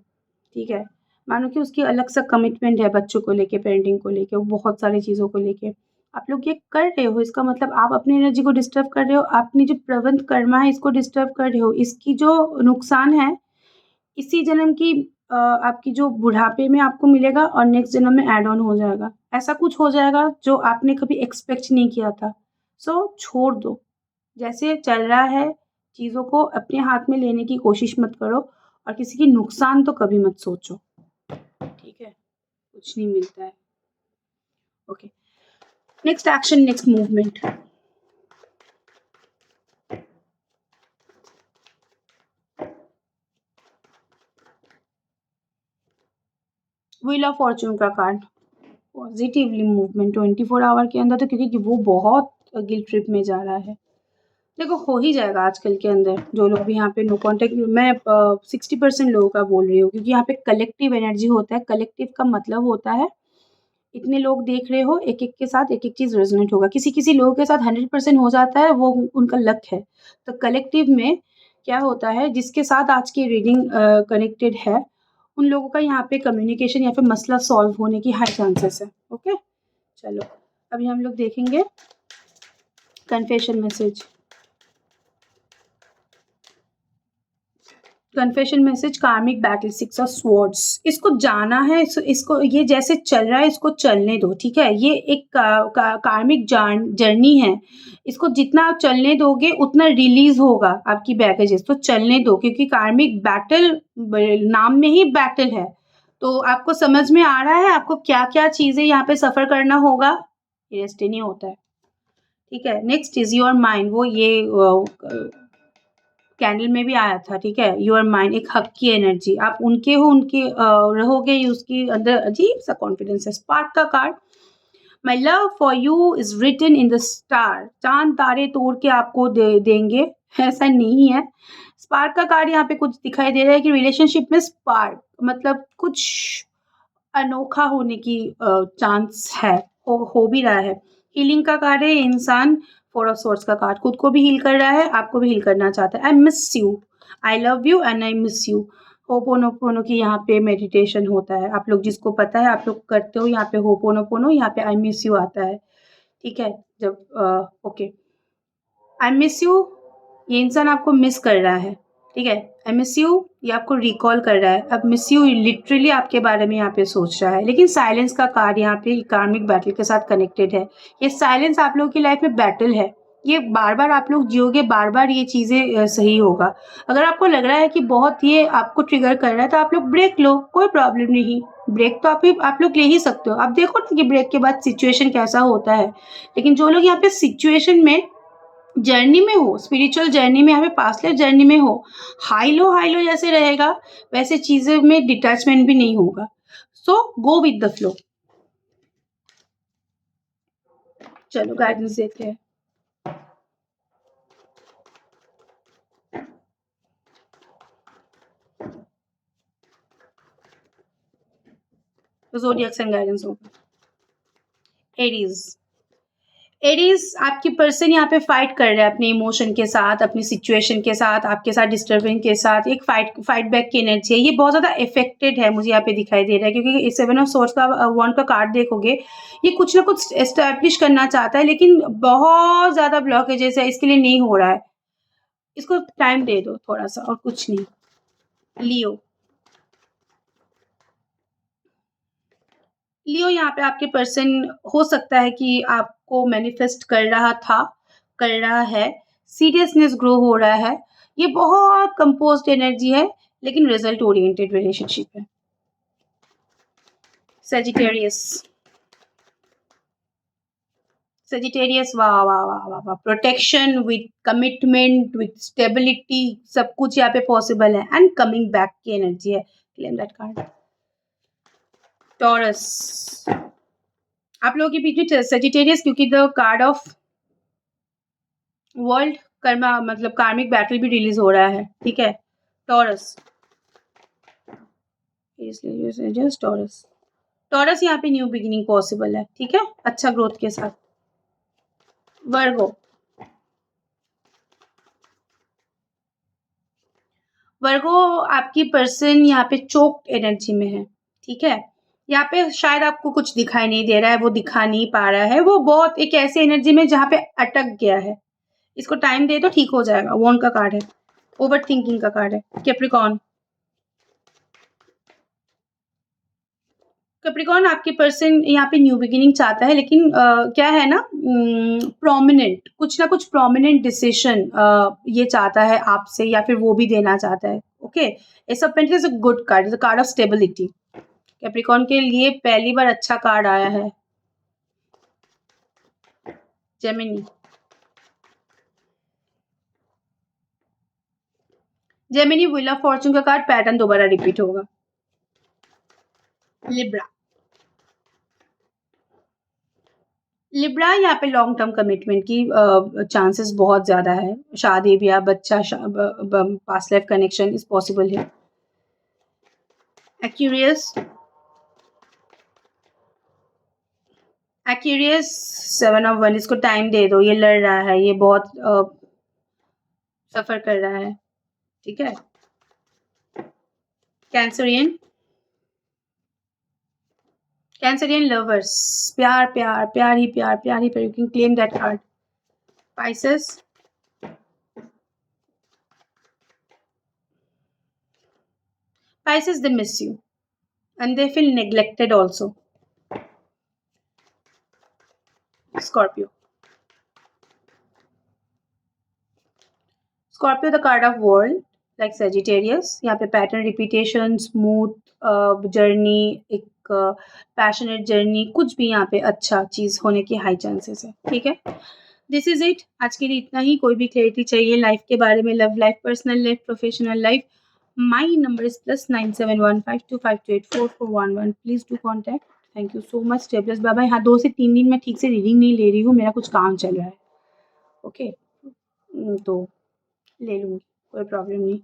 ठीक है? मानो कि उसकी अलग सा कमिटमेंट है बच्चों को लेके, पेरेंटिंग को लेके, बहुत सारी चीज़ों को लेके। आप लोग ये कर रहे हो, इसका मतलब आप अपनी एनर्जी को डिस्टर्ब कर रहे हो, अपनी जो प्रबंध कर्मा है इसको डिस्टर्ब कर रहे हो। इसकी जो नुकसान है, इसी जन्म की आपकी जो बुढ़ापे में आपको मिलेगा और नेक्स्ट जन्म में ऐड ऑन हो जाएगा। ऐसा कुछ हो जाएगा जो आपने कभी एक्सपेक्ट नहीं किया था। सो छोड़ दो, जैसे चल रहा है चीज़ों को अपने हाथ में लेने की कोशिश मत करो और किसी की नुकसान तो कभी मत सोचो, ठीक है? कुछ नहीं मिलता है। Okay, next action, next movement. Wheel of Fortune का कार्ड, पॉजिटिवली मूवमेंट 24 आवर के अंदर, तो क्योंकि वो बहुत गिल्ट ट्रिप में जा रहा है। देखो हो ही जाएगा आजकल के अंदर। जो लोग भी यहाँ पे नो कॉन्टैक्ट, मैं 60% लोगों का बोल रही हूँ, क्योंकि यहाँ पे कलेक्टिव एनर्जी होता है। कलेक्टिव का मतलब होता है इतने लोग देख रहे हो, एक-एक के साथ एक-एक चीज़ रेज़ोनेट होगा। किसी-किसी लोगों के साथ 100% हो जाता है, वो उनका लक है। तो कलेक्टिव में क्या होता है, जिसके साथ आज की रीडिंग कनेक्टेड है, उन लोगों का यहाँ पे कम्युनिकेशन या फिर मसला सॉल्व होने की हाई चांसेस है। ओके? चलो, अभी हम लोग देखेंगे कन्फेशन मैसेज। कन्फेशन मैसेज, कार्मिक बैटल, 6 ऑफ स्वॉर्ड्स। इसको जाना है, इसको ये जैसे चल रहा है इसको चलने दो, ठीक है? ये एक कार्मिक जर्नी है। इसको जितना आप चलने दोगे उतना रिलीज़ होगा आपकी बैगेजेस, तो चलने दो, क्योंकि कार्मिक बैटल नाम में ही बैटल है। तो आपको समझ में आ रहा है आपको क्या-क्या चीज़ें यहाँ पे सफ़र करना होगा? ये डेस्टिनी होता है, ठीक है? नेक्स्ट इज़ योर माइंड, वो ये कैंडल में भी आया था, ठीक है? योर माइंड, एक हक की एनर्जी, आप उनके हो, उनके रहोगे, ये उसके अंदर अजीब सा कॉन्फिडेंस है। स्पार्क का card, my love for you is written in the star, चांद तारे तोड़ के आपको देंगे, ऐसा नहीं है। स्पार्क का कार्ड यहाँ पे कुछ दिखाई दे रहा है कि रिलेशनशिप में स्पार्क मतलब कुछ अनोखा होने की चांस है, हो भी रहा है। हीलिंग का कार्ड है, इंसान 4 ऑफ स्वॉर्ड्स का कार्ड, खुद को भी हील कर रहा है, आपको भी हील करना चाहता है। I miss you, I love you and I miss you. Ho'oponopono की यहाँ पे मेडिटेशन होता है। आप लोग जिसको पता है आप लोग करते हो, यहाँ पे होपोनोपोनो, यहाँ पे आई मिस यू आता है। ठीक है? जब ओके, आई मिस यू, ये इंसान आपको मिस कर रहा है। ठीक है? आई मिस यू, ये आपको रिकॉल कर रहा है। अब मिस यू लिटरली आपके बारे में यहाँ पे सोच रहा है, लेकिन साइलेंस का कार्ड यहाँ पे कार्मिक बैटल के साथ कनेक्टेड है। ये साइलेंस आप लोगों की लाइफ में बैटल है। ये बार-बार आप लोग जियोगे, बार-बार ये चीज़ें सही होगा। अगर आपको लग रहा है कि बहुत ये आपको ट्रिगर कर रहा है, तो आप लोग ब्रेक लो, कोई प्रॉब्लम नहीं। ब्रेक तो आप लोग ले ही सकते हो। अब देखो ना कि ब्रेक के बाद सिचुएशन कैसा होता है। लेकिन जो लोग यहाँ पे सिचुएशन में जर्नी में हो, स्पिरिचुअल जर्नी में, हमें पास्ट लाइफ जर्नी में हो, हाई लो जैसे रहेगा, वैसे चीज़ों में डिटैचमेंट भी नहीं होगा। सो गो विद द फ्लो। चलो गाइडेंस देते हैं। ज़ोडिएक साइन गाइडेंस होगा। एरीज़। एरीज, आपकी पर्सन यहाँ पे फाइट कर रहा है अपने इमोशन के साथ, अपनी सिचुएशन के साथ, आपके साथ डिस्टर्बिंग के साथ। एक फाइट बैक की एनर्जी है। ये बहुत ज़्यादा इफेक्टेड है, मुझे यहाँ पे दिखाई दे रहा है, क्योंकि सेवन ऑफ सोर्स का वॉन्ड का कार्ड देखोगे, ये कुछ ना कुछ एस्टैब्लिश करना चाहता है, लेकिन बहुत ज़्यादा ब्लॉकेजेस है, इसके लिए नहीं हो रहा है। इसको टाइम दे दो थोड़ा सा, और कुछ नहीं। लियो, लियो यहाँ पे आपके पर्सन हो सकता है कि आपको मैनिफेस्ट कर रहा है, सीरियसनेस ग्रो हो रहा है। ये बहुत कंपोज्ड एनर्जी है, लेकिन रिजल्ट ओरिएंटेड रिलेशनशिप है। सेजिटेरियस, सेजिटेरियस, वाह वाह वाह वाह वाह, protection with commitment with stability, सब कुछ यहाँ पे पॉसिबल है, एंड कमिंग बैक की एनर्जी है। Claim that card. टॉरस, आप लोगों के बीच में सेजिटेरियस, क्योंकि the card of world Karma मतलब कार्मिक बैटल भी रिलीज हो रहा है। ठीक है? टॉरस, जस्ट टॉरस, टॉरस यहाँ पे न्यू बिगिनिंग पॉसिबल है। ठीक है? अच्छा ग्रोथ के साथ। वर्गो, वर्गो आपकी पर्सन यहाँ पे चोक्ड एनर्जी में है। ठीक है? यहाँ पे शायद आपको कुछ दिखाई नहीं दे रहा है, वो दिखा नहीं पा रहा है, वो बहुत एक ऐसी एनर्जी में जहाँ पे अटक गया है। इसको टाइम दे तो ठीक हो जाएगा। वॉन्ड का कार्ड है, ओवर थिंकिंग का कार्ड है। कैप्रिकॉर्न, कैप्रिकॉर्न आपके पर्सन यहाँ पे न्यू बिगिनिंग चाहता है, लेकिन क्या है ना, प्रोमिनेंट कुछ ना कुछ प्रोमिनेंट डिसीजन ये चाहता है आपसे, या फिर वो भी देना चाहता है। Okay, S of pentacles is a good card, is a card of stability. Capricorn के लिए पहली बार अच्छा कार्ड आया है। Gemini, Gemini wheel of Fortune का कार्ड पैटर्न दोबारा रिपीट होगा। लिब्रा, लिब्रा यहाँ पे लॉन्ग टर्म कमिटमेंट की चांसेस बहुत ज़्यादा है। शादी ब्याह बच्चा past life connection is possible है। एक्यूरियस, एक्यूरियस 7 ऑफ 1, इसको टाइम दे दो, ये लड़ रहा है, ये बहुत सफ़र कर रहा है। ठीक है? कैंसरियन, कैंसरियन लवर्स, प्यार प्यार प्यार ही प्यार, प्यार ही प्यार, you can claim that card. Pisces, Pisces, they miss you and they feel neglected also. Scorpio, Scorpio the card of world, like Sagittarius, यहाँ पे पैटर्न रिपीटेशन, स्मूथ जर्नी, एक पैशनेट जर्नी, कुछ भी यहाँ पे अच्छा चीज़ होने की हाई चांसेस है। ठीक है? दिस इज इट, आज के लिए इतना ही। कोई भी क्लैरिटी चाहिए लाइफ के बारे में, love life, personal life, professional life, my number is +9715258441. Please do contact. Thank you so much. Stay blessed, bye bye. हाँ, 2 से 3 दिन मैं ठीक से रीडिंग नहीं ले रही हूँ, मेरा कुछ काम चल रहा है। ओके, तो ले लूँगी, कोई प्रॉब्लम नहीं।